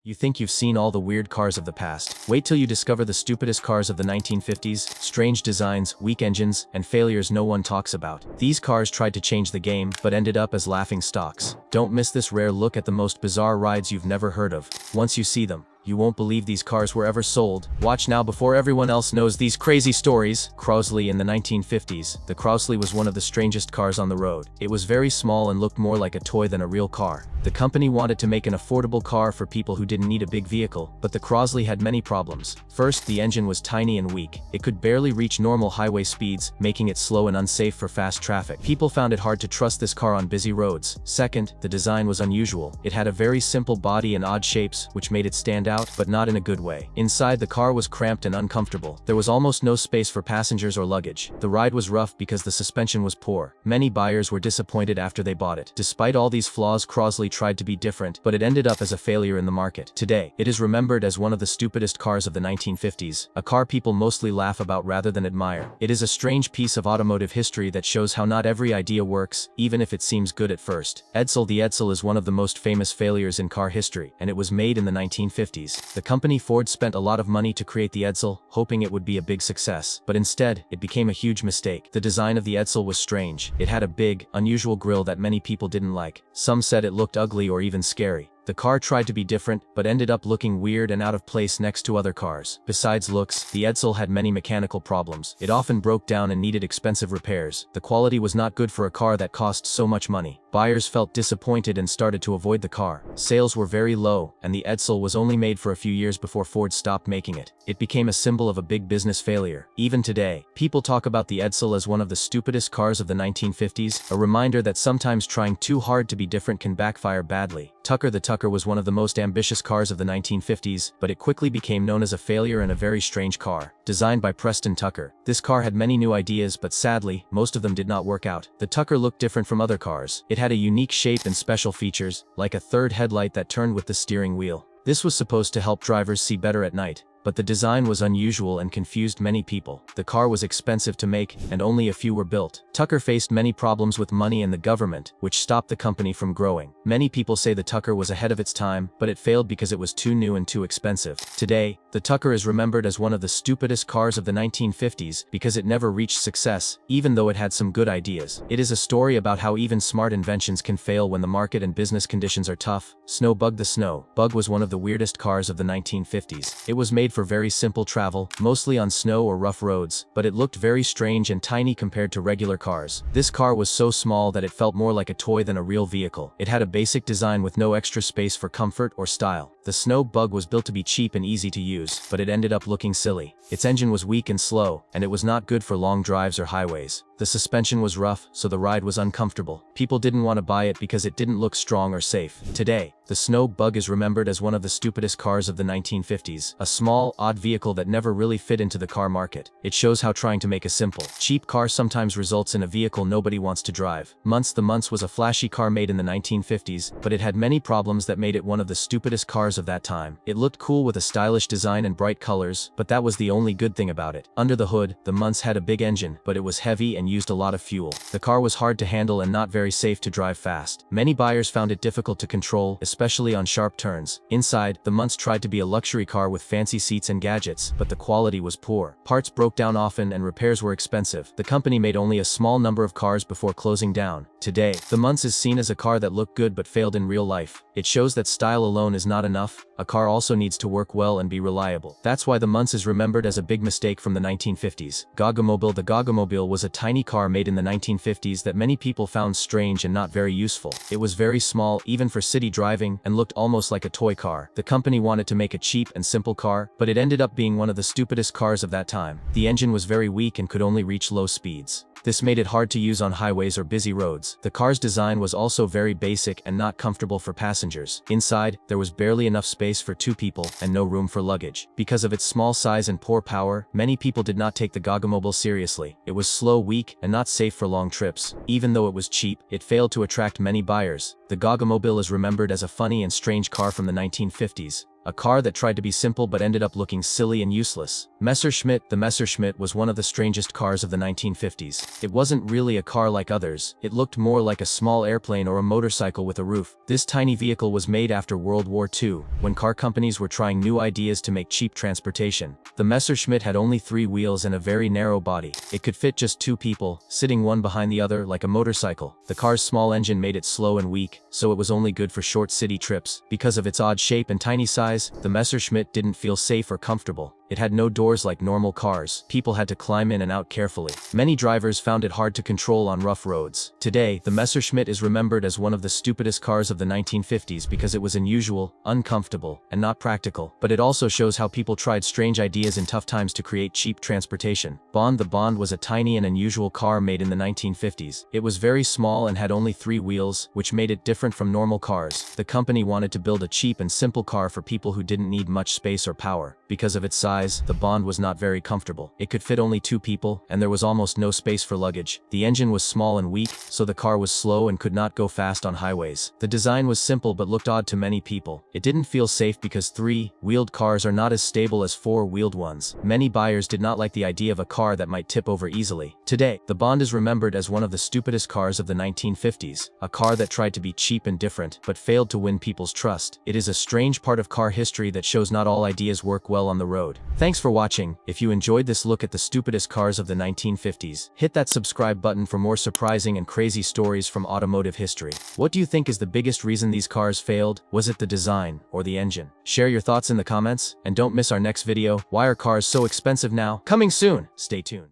You think you've seen all the weird cars of the past. Wait till you discover the stupidest cars of the 1950s, strange designs, weak engines, and failures no one talks about. These cars tried to change the game, but ended up as laughing stocks. Don't miss this rare look at the most bizarre rides you've never heard of. Once you see them, you won't believe these cars were ever sold. Watch now before everyone else knows these crazy stories. Crosley in the 1950s. The Crosley was one of the strangest cars on the road. It was very small and looked more like a toy than a real car. The company wanted to make an affordable car for people who didn't need a big vehicle, but the Crosley had many problems. First, the engine was tiny and weak. It could barely reach normal highway speeds, making it slow and unsafe for fast traffic. People found it hard to trust this car on busy roads. Second, the design was unusual. It had a very simple body and odd shapes, which made it stand out, but not in a good way. Inside, the car was cramped and uncomfortable. There was almost no space for passengers or luggage. The ride was rough because the suspension was poor. Many buyers were disappointed after they bought it. Despite all these flaws, Crosley tried to be different, but it ended up as a failure in the market. Today, it is remembered as one of the stupidest cars of the 1950s, a car people mostly laugh about rather than admire. It is a strange piece of automotive history that shows how not every idea works, even if it seems good at first. Edsel. The Edsel is one of the most famous failures in car history, and it was made in the 1950s. The company Ford spent a lot of money to create the Edsel, hoping it would be a big success, but instead, it became a huge mistake. The design of the Edsel was strange. It had a big, unusual grille that many people didn't like. Some said it looked ugly or even scary. The car tried to be different, but ended up looking weird and out of place next to other cars. Besides looks, the Edsel had many mechanical problems. It often broke down and needed expensive repairs. The quality was not good for a car that cost so much money. Buyers felt disappointed and started to avoid the car. Sales were very low, and the Edsel was only made for a few years before Ford stopped making it. It became a symbol of a big business failure. Even today, people talk about the Edsel as one of the stupidest cars of the 1950s, a reminder that sometimes trying too hard to be different can backfire badly. The Tucker was one of the most ambitious cars of the 1950s, but it quickly became known as a failure and a very strange car. Designed by Preston Tucker, this car had many new ideas, but sadly, most of them did not work out. The Tucker looked different from other cars. It had a unique shape and special features, like a third headlight that turned with the steering wheel. This was supposed to help drivers see better at night, but the design was unusual and confused many people. The car was expensive to make, and only a few were built. Tucker faced many problems with money and the government, which stopped the company from growing. Many people say the Tucker was ahead of its time, but it failed because it was too new and too expensive. Today, the Tucker is remembered as one of the stupidest cars of the 1950s because it never reached success, even though it had some good ideas. It is a story about how even smart inventions can fail when the market and business conditions are tough. Snow Bug. The Snow Bug was one of the weirdest cars of the 1950s. It was made for very simple travel, mostly on snow or rough roads, but it looked very strange and tiny compared to regular cars. This car was so small that it felt more like a toy than a real vehicle. It had a basic design with no extra space for comfort or style. The Snow Bug was built to be cheap and easy to use, but it ended up looking silly. Its engine was weak and slow, and it was not good for long drives or highways. The suspension was rough, so the ride was uncomfortable. People didn't want to buy it because it didn't look strong or safe. Today, the Snow Bug is remembered as one of the stupidest cars of the 1950s, a small, odd vehicle that never really fit into the car market. It shows how trying to make a simple, cheap car sometimes results in a vehicle nobody wants to drive. Muntz. The Muntz was a flashy car made in the 1950s, but it had many problems that made it one of the stupidest cars of that time. It looked cool with a stylish design and bright colors, but that was the only good thing about it. Under the hood, the Muntz had a big engine, but it was heavy and used a lot of fuel. The car was hard to handle and not very safe to drive fast. Many buyers found it difficult to control, especially on sharp turns. Inside, the Muntz tried to be a luxury car with fancy seats and gadgets, but the quality was poor. Parts broke down often and repairs were expensive. The company made only a small number of cars before closing down. Today, the Muntz is seen as a car that looked good but failed in real life. It shows that style alone is not enough. A car also needs to work well and be reliable. That's why the Muntz is remembered as a big mistake from the 1950s. Goggomobil. The Goggomobil was a tiny car made in the 1950s that many people found strange and not very useful. It was very small, even for city driving, and looked almost like a toy car. The company wanted to make a cheap and simple car, but it ended up being one of the stupidest cars of that time. The engine was very weak and could only reach low speeds. This made it hard to use on highways or busy roads. The car's design was also very basic and not comfortable for passengers. Inside, there was barely enough space for two people and no room for luggage. Because of its small size and poor power, many people did not take the Goggomobil seriously. It was slow, weak, and not safe for long trips. Even though it was cheap, it failed to attract many buyers. The Goggomobil is remembered as a funny and strange car from the 1950s. a car that tried to be simple but ended up looking silly and useless. Messor Schmidt. The Messor Schmidt was one of the strangest cars of the 1950s. It wasn't really a car like others, it looked more like a small airplane or a motorcycle with a roof. This tiny vehicle was made after World War II, when car companies were trying new ideas to make cheap transportation. The Messor Schmidt had only 3 wheels and a very narrow body. It could fit just 2 people, sitting one behind the other like a motorcycle. The car's small engine made it slow and weak, so it was only good for short city trips. Because of its odd shape and tiny size, the Messor Schmidt didn't feel safe or comfortable. It had no doors like normal cars. People had to climb in and out carefully. Many drivers found it hard to control on rough roads. Today, the Messor Schmidt is remembered as one of the stupidest cars of the 1950s because it was unusual, uncomfortable, and not practical. But it also shows how people tried strange ideas in tough times to create cheap transportation. The Bond was a tiny and unusual car made in the 1950s. It was very small and had only 3 wheels, which made it different from normal cars. The company wanted to build a cheap and simple car for people who didn't need much space or power. Because of its size, the Bond was not very comfortable. It could fit only 2 people, and there was almost no space for luggage. The engine was small and weak, so the car was slow and could not go fast on highways. The design was simple but looked odd to many people. It didn't feel safe because 3-wheeled cars are not as stable as 4-wheeled ones. Many buyers did not like the idea of a car that might tip over easily. Today, the Bond is remembered as one of the stupidest cars of the 1950s, a car that tried to be cheap and different, but failed to win people's trust. It is a strange part of car history that shows not all ideas work well on the road. Thanks for watching. If you enjoyed this look at the stupidest cars of the 1950s, hit that subscribe button for more surprising and crazy stories from automotive history. What do you think is the biggest reason these cars failed? Was it the design or the engine? Share your thoughts in the comments, and don't miss our next video, Why Are Cars So Expensive Now? Coming soon! Stay tuned.